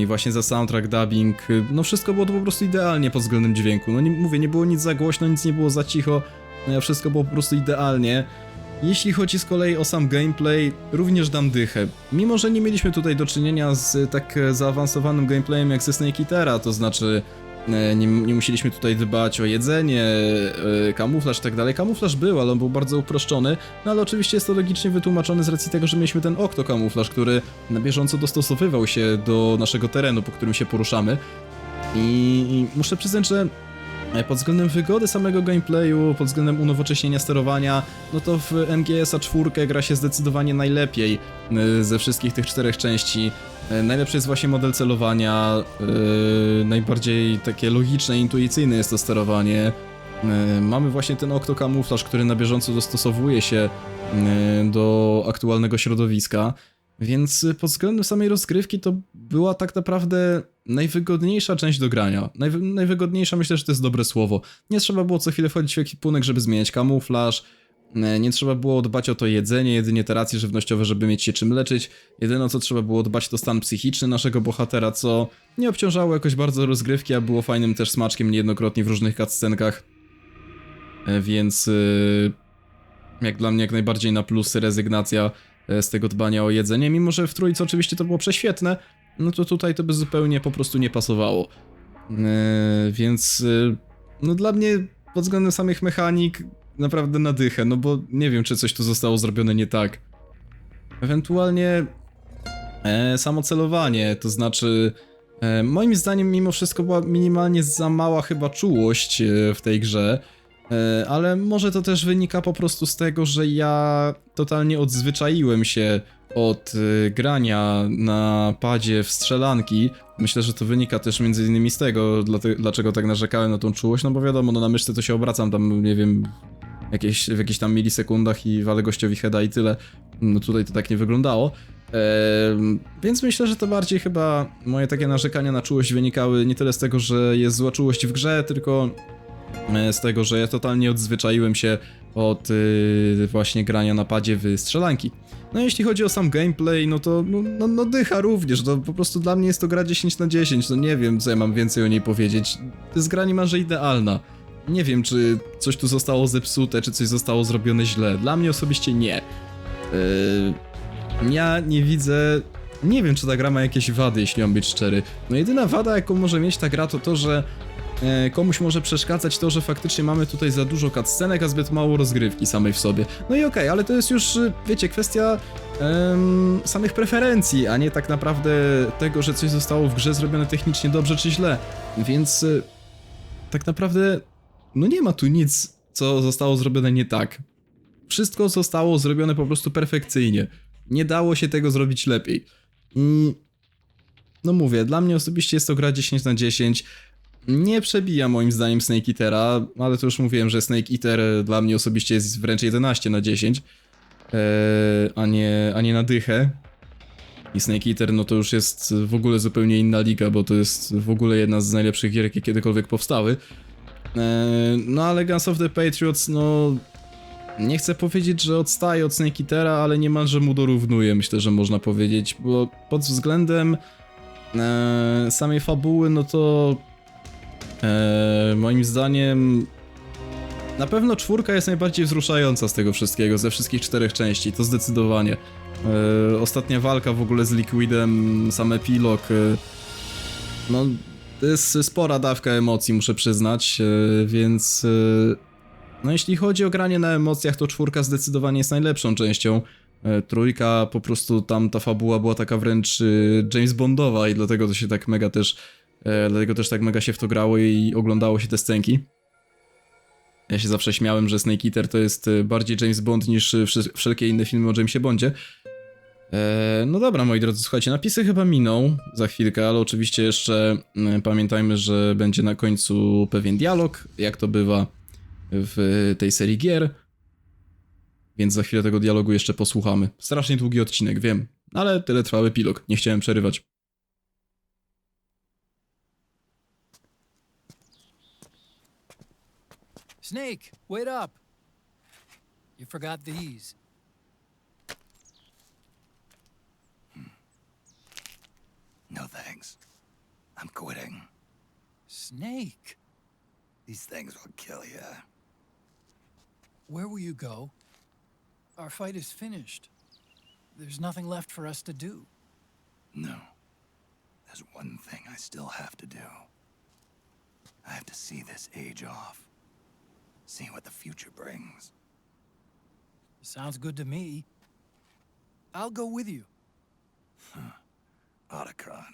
I właśnie za soundtrack, dubbing, no wszystko było to po prostu idealnie pod względem dźwięku. No nie, mówię, nie było nic za głośno, nic nie było za cicho, wszystko było po prostu idealnie. Jeśli chodzi z kolei o sam gameplay, również dam dychę. Mimo że nie mieliśmy tutaj do czynienia z tak zaawansowanym gameplayem jak ze Snake Eatera, to znaczy nie musieliśmy tutaj dbać o jedzenie, kamuflaż i tak dalej. Kamuflaż był, ale on był bardzo uproszczony, no ale oczywiście jest to logicznie wytłumaczone z racji tego, że mieliśmy ten oktokamuflaż, który na bieżąco dostosowywał się do naszego terenu, po którym się poruszamy. I muszę przyznać, że pod względem wygody samego gameplayu, pod względem unowocześnienia sterowania, no to w MGS-a 4 gra się zdecydowanie najlepiej ze wszystkich tych 4 części. Najlepszy jest właśnie model celowania, najbardziej takie logiczne, intuicyjne jest to sterowanie. Mamy właśnie ten oktokamuflaż, który na bieżąco dostosowuje się do aktualnego środowiska. Więc pod względem samej rozgrywki to była tak naprawdę najwygodniejsza część do grania. Najwygodniejsza, myślę, że to jest dobre słowo. Nie trzeba było co chwilę wchodzić w ekwipunek, żeby zmieniać kamuflaż. Nie trzeba było dbać o to jedzenie, jedynie te racje żywnościowe, żeby mieć się czym leczyć. Jedyne co trzeba było dbać to stan psychiczny naszego bohatera, co nie obciążało jakoś bardzo rozgrywki, a było fajnym też smaczkiem niejednokrotnie w różnych cutscenkach. Więc jak dla mnie jak najbardziej na plusy rezygnacja z tego dbania o jedzenie, mimo że w trójce oczywiście to było prześwietne, no to tutaj to by zupełnie po prostu nie pasowało. Więc no dla mnie pod względem samych mechanik naprawdę na dychę, no bo nie wiem, czy coś tu zostało zrobione nie tak. Ewentualnie samo celowanie, to znaczy moim zdaniem mimo wszystko była minimalnie za mała chyba czułość w tej grze. Ale może to też wynika po prostu z tego, że ja totalnie odzwyczaiłem się od grania na padzie w strzelanki. Myślę, że to wynika też między innymi z tego, dlaczego tak narzekałem na tą czułość, no bo wiadomo, no na myszce to się obracam tam, nie wiem, w jakichś tam milisekundach i walę gościowi heada i tyle. No tutaj to tak nie wyglądało. Więc myślę, że to bardziej chyba moje takie narzekania na czułość wynikały nie tyle z tego, że jest zła czułość w grze, tylko z tego, że ja totalnie odzwyczaiłem się od właśnie grania na padzie w strzelanki. No jeśli chodzi o sam gameplay, no to no dycha również, to po prostu dla mnie jest to gra 10 na 10, no nie wiem co ja mam więcej o niej powiedzieć. To jest gra niemalże idealna. Nie wiem czy coś tu zostało zepsute, czy coś zostało zrobione źle. Dla mnie osobiście nie. Ja nie widzę... Nie wiem czy ta gra ma jakieś wady, jeśli mam być szczery. No jedyna wada jaką może mieć ta gra to to, że komuś może przeszkadzać to, że faktycznie mamy tutaj za dużo cutscenek, a zbyt mało rozgrywki samej w sobie. No i okej, ale to jest już, wiecie, kwestia samych preferencji, a nie tak naprawdę tego, że coś zostało w grze zrobione technicznie dobrze czy źle. Więc tak naprawdę no nie ma tu nic, co zostało zrobione nie tak. Wszystko zostało zrobione po prostu perfekcyjnie. Nie dało się tego zrobić lepiej. I no mówię, dla mnie osobiście jest to gra 10 na 10. Nie przebija moim zdaniem Snake Eatera, ale to już mówiłem, że Snake Eater dla mnie osobiście jest wręcz 11 na 10, a nie na dychę. I Snake Eater no to już jest w ogóle zupełnie inna liga, bo to jest w ogóle jedna z najlepszych gier, jakie kiedykolwiek powstały. No ale Guns of the Patriots, no nie chcę powiedzieć, że odstaje od Snake Eatera, ale niemalże mu dorównuje, myślę, że można powiedzieć, bo pod względem samej fabuły, no to moim zdaniem Na pewno 4 jest najbardziej wzruszająca z tego wszystkiego, ze wszystkich 4 części, to zdecydowanie. Ostatnia walka w ogóle z Liquidem, sam epilog, no to jest spora dawka emocji, muszę przyznać, więc no jeśli chodzi o granie na emocjach, to 4 zdecydowanie jest najlepszą częścią. 3 po prostu tam ta fabuła była taka wręcz James Bondowa i dlatego to się tak mega też, dlatego też tak mega się w to grało i oglądało się te scenki. Ja się zawsze śmiałem, że Snake Eater to jest bardziej James Bond niż wszelkie inne filmy o Jamesie Bondzie. No dobra, moi drodzy, słuchajcie, napisy chyba miną za chwilkę, ale oczywiście jeszcze pamiętajmy, że będzie na końcu pewien dialog, jak to bywa w tej serii gier. Więc za chwilę tego dialogu jeszcze posłuchamy. Strasznie długi odcinek, wiem, ale tyle trwał epilog, nie chciałem przerywać. Snake, wait up. You forgot these. No thanks. I'm quitting. Snake, These things will kill you. where will you go? Our fight is finished. There's nothing left for us to do. No. There's one thing I still have to do. I have to see this age off. See what the future brings. Sounds good to me. I'll go with you. Otacon,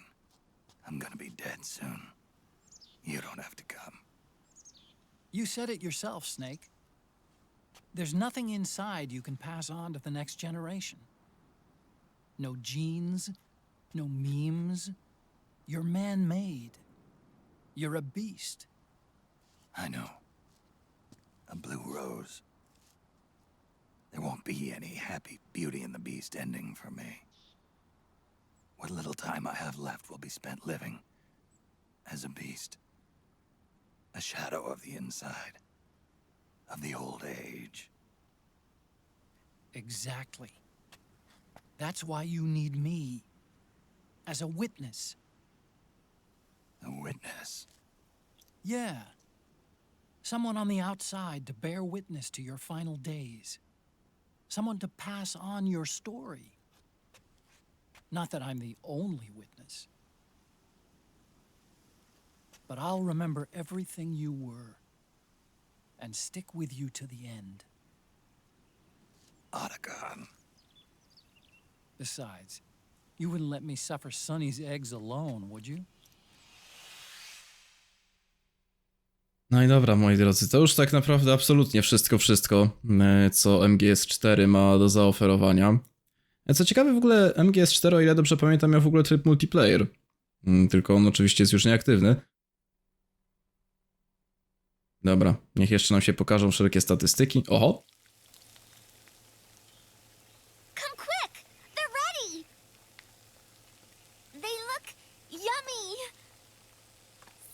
I'm gonna be dead soon. You don't have to come. You said it yourself, Snake. There's nothing inside you can pass on to the next generation. No genes, no memes. You're man-made. You're a beast. I know. A blue rose. There won't be any happy Beauty and the Beast ending for me. What little time I have left will be spent living as a beast. A shadow of the inside. Of the old age. Exactly. That's why you need me. As a witness. A witness. Yeah. Someone on the outside to bear witness to your final days. Someone to pass on your story. Not that I'm the only witness. But I'll remember everything you were. And stick with you to the end. Otacon. Besides, you wouldn't let me suffer Sonny's eggs alone, would you? No i dobra, moi drodzy, to już tak naprawdę absolutnie wszystko, co MGS4 ma do zaoferowania. Co ciekawe, w ogóle MGS4, o ile dobrze pamiętam, miał w ogóle tryb multiplayer. Tylko on oczywiście jest już nieaktywny. Dobra, niech jeszcze nam się pokażą wszelkie statystyki. Oho! Come quick! They're ready! They look yummy!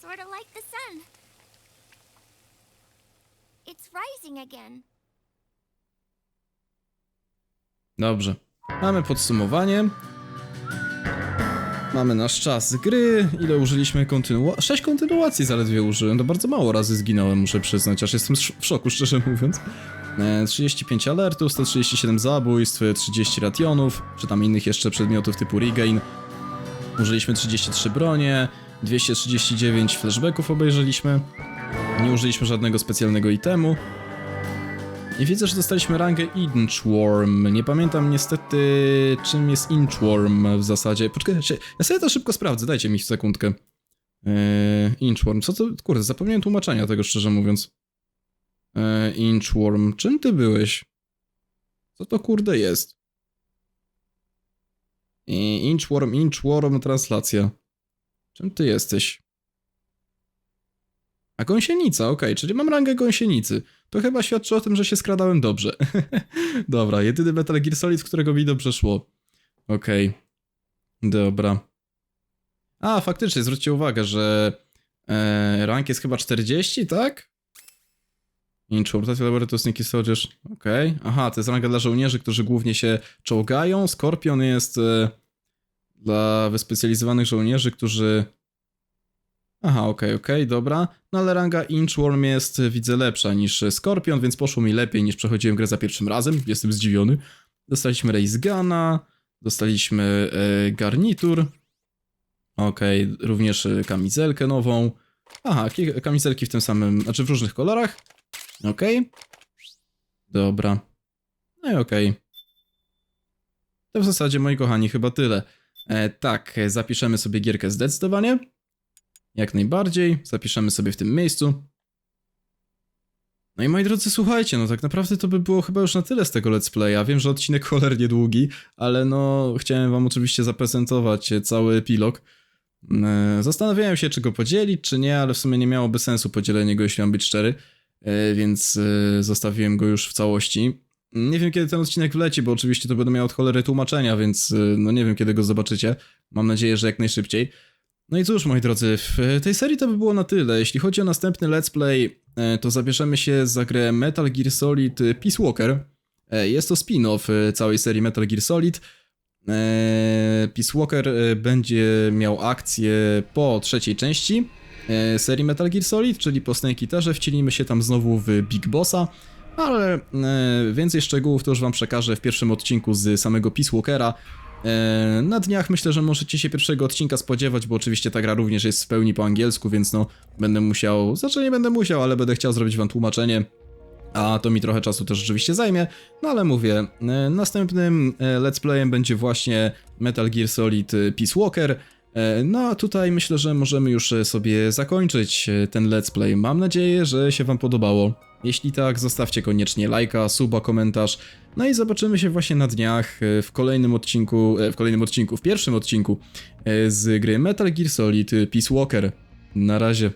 Sort of like the sun. It's rising again. Dobrze. Mamy podsumowanie. Mamy nasz czas gry. Ile użyliśmy kontynuacji? 6 kontynuacji zaledwie użyłem. To bardzo mało razy zginąłem, muszę przyznać. Aż jestem w szoku, szczerze mówiąc. 35 alertów, 137 zabójstw, 30 rationów, czy tam innych jeszcze przedmiotów typu regain. Użyliśmy 33 bronie, 239 flashbacków obejrzeliśmy. Nie użyliśmy żadnego specjalnego itemu. I widzę, że dostaliśmy rangę Inchworm. Nie pamiętam niestety, czym jest Inchworm w zasadzie. Poczekajcie, ja sobie to szybko sprawdzę, dajcie mi sekundkę. Inchworm, co to? Kurde, zapomniałem tłumaczenia tego, szczerze mówiąc. Inchworm, czym ty byłeś? Co to kurde jest? Inchworm, translacja. Czym ty jesteś? A gąsienica, okej, czyli mam rangę gąsienicy. To chyba świadczy o tym, że się skradałem dobrze. Dobra, jedyny Metal Gear Solid, którego mi dobrze szło. Okej. Dobra. A, faktycznie, zwróćcie uwagę, że rank jest chyba 40, tak? Inchworm, Laboratory Sneaky Soldiers. Okej. Aha, to jest ranga dla żołnierzy, którzy głównie się czołgają. Skorpion jest dla wyspecjalizowanych żołnierzy, którzy Aha, okej, dobra. No ale ranga Inchworm jest, widzę, lepsza niż Skorpion, więc poszło mi lepiej niż przechodziłem grę za pierwszym razem. Jestem zdziwiony. Dostaliśmy Race Guna, dostaliśmy garnitur. Okej, również kamizelkę nową. Aha, kamizelki w tym samym, znaczy w różnych kolorach. Okej. Dobra. No i okej. To w zasadzie, moi kochani, chyba tyle. Tak, zapiszemy sobie gierkę zdecydowanie. Jak najbardziej. Zapiszemy sobie w tym miejscu. No i moi drodzy, słuchajcie, no tak naprawdę to by było chyba już na tyle z tego let's playa. Wiem, że odcinek cholernie długi, ale no chciałem wam oczywiście zaprezentować cały epilog. Zastanawiałem się, czy go podzielić, czy nie, ale w sumie nie miałoby sensu podzielenie go, jeśli mam być szczery. Więc zostawiłem go już w całości. Nie wiem, kiedy ten odcinek wleci, bo oczywiście to będę miał od cholery tłumaczenia, więc no nie wiem, kiedy go zobaczycie. Mam nadzieję, że jak najszybciej. No i cóż, moi drodzy, w tej serii to by było na tyle. Jeśli chodzi o następny let's play, to zabierzemy się za grę Metal Gear Solid Peace Walker. Jest to spin-off całej serii Metal Gear Solid. Peace Walker będzie miał akcję po trzeciej części serii Metal Gear Solid, czyli po Snake Eaterze. Wcielimy się tam znowu w Big Bossa, ale więcej szczegółów to już wam przekażę w pierwszym odcinku z samego Peace Walkera. Na dniach myślę, że możecie się pierwszego odcinka spodziewać, bo oczywiście ta gra również jest w pełni po angielsku, więc no będę musiał, znaczy nie będę musiał, ale będę chciał zrobić wam tłumaczenie. A to mi trochę czasu też rzeczywiście zajmie, no ale mówię, następnym let's playem będzie właśnie Metal Gear Solid Peace Walker. No a tutaj myślę, że możemy już sobie zakończyć ten let's play. Mam nadzieję, że się wam podobało. Jeśli tak, zostawcie koniecznie lajka, suba, komentarz. No i zobaczymy się właśnie na dniach w pierwszym odcinku z gry Metal Gear Solid Peace Walker. Na razie.